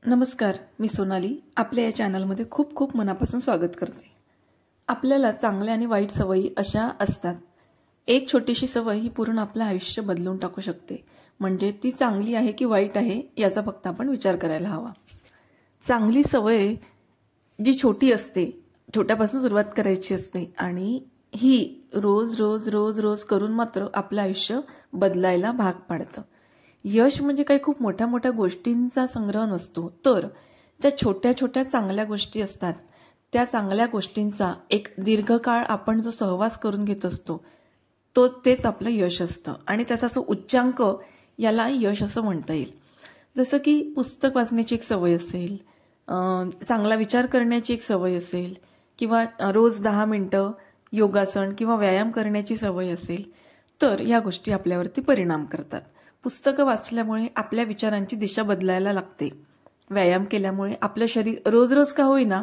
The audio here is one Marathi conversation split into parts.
नमस्कार, मी सोनाली आपल्या या चॅनलमध्ये खूप खूप मनापासून स्वागत करते। आपल्याला चांगल्या आणि वाईट सवयी अशा असतात। एक छोटीशी सवय ही पूर्ण आपलं आयुष्य बदलून टाकू शकते। म्हणजे ती चांगली आहे की वाईट आहे याचा फक्त आपण विचार करायला हवा। चांगली सवय जी छोटी असते, छोट्यापासून सुरुवात करायची असते आणि ही रोज रोज रोज रोज करून मात्र आपलं आयुष्य बदलायला भाग पाडतं। यश म्हणजे काही खूप मोठ्या मोठ्या गोष्टींचा संग्रह नसतो, तर ज्या छोट्या छोट्या चांगल्या गोष्टी असतात त्या चांगल्या गोष्टींचा एक दीर्घकाळ आपण जो सहवास करून घेत असतो तेच आपलं यश असतं। आणि त्याचा जो उच्चांक याला यश असं म्हणता येईल। जसं की पुस्तक वाचण्याची एक सवय असेल, चांगला विचार करण्याची एक सवय असेल, किंवा रोज 10 मिनिटं योगासन किंवा व्यायाम करण्याची सवय असेल, तर या गोष्टी आपल्यावरती परिणाम करतात। पुस्तकं वाचल्यामुळे आपल्या विचारांची दिशा बदलायला लागते। व्यायाम केल्यामुळे आपलं शरीर रोज रोज का होईना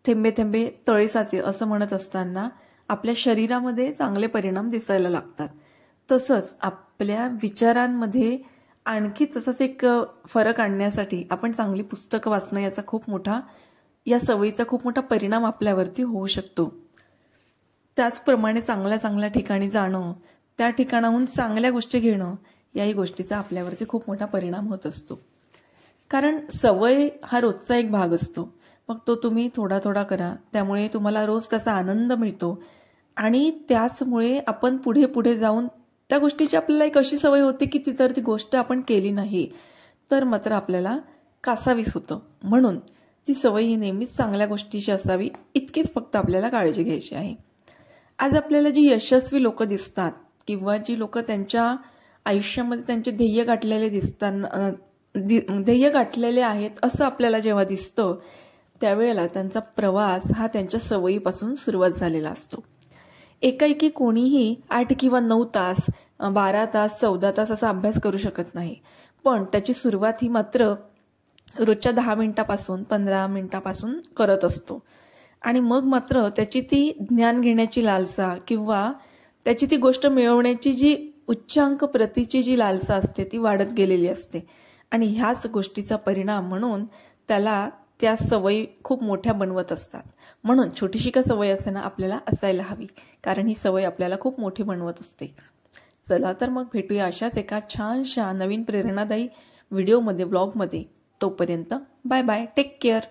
थेंबे थेंबे तळे साचे असं म्हणत असताना आपल्या शरीरामध्ये चांगले परिणाम दिसायला लागतात। तसंच आपल्या विचारांमध्ये आणखी तसंच एक फरक आणण्यासाठी आपण चांगली पुस्तकं वाचणं या सवयीचा खूप मोठा परिणाम आपल्यावरती होऊ शकतो। त्याचप्रमाणे चांगल्या चांगल्या ठिकाणी जाणं, त्या ठिकाणाहून चांगल्या गोष्टी घेणं याही गोष्टीचा आपल्यावरती खूप मोठा परिणाम होत असतो। कारण सवय हा रोजचा एक भाग असतो, मग तो तुम्ही थोडा थोडा करा, त्यामुळे तुम्हाला रोज त्याचा आनंद मिळतो आणि त्याचमुळे आपण पुढे पुढे जाऊन त्या गोष्टीची आपल्याला एक अशी सवय होते की ती गोष्ट आपण केली नाही तर मात्र आपल्याला कासावीस होतं। म्हणून ती सवय ही नेहमीच चांगल्या गोष्टीची असावी, इतकीच फक्त आपल्याला काळजी घ्यायची आहे। आज आपल्याला जी यशस्वी लोक दिसतात किंवा जी लोक त्यांच्या आयुष्यामध्ये त्यांचे ध्येय गाठलेले आहेत असं आपल्याला जेव्हा दिसतं, त्यावेळेला त्यांचा प्रवास हा त्यांच्या सवयीपासून सुरुवात झालेला असतो। एकाएकी कोणीही 8 किंवा 9 तास, 12 तास, 14 तास असा अभ्यास करू शकत नाही, पण त्याची सुरुवात ही मात्र रोजच्या 10 मिनिटापासून 15 मिनिटापासून करत असतो। आणि मग मात्र त्याची ती ज्ञान घेण्याची लालसा किंवा त्याची ती गोष्ट मिळवण्याची जी उच्चांक प्रतीची जी लालसा असते ती वाढत गेलेली असते। आणि ह्याच गोष्टीचा परिणाम म्हणून त्याला त्या सवयी खूप मोठ्या बनवत असतात। म्हणून छोटीशी का सवय असेना आपल्याला असायला हवी, कारण ही सवय आपल्याला खूप मोठी बनवत असते। चला तर मग भेटूया अशाच एका छानशा नवीन प्रेरणादायी व्हिडिओमध्ये, व्लॉगमध्ये। तोपर्यंत बाय बाय, टेक केअर।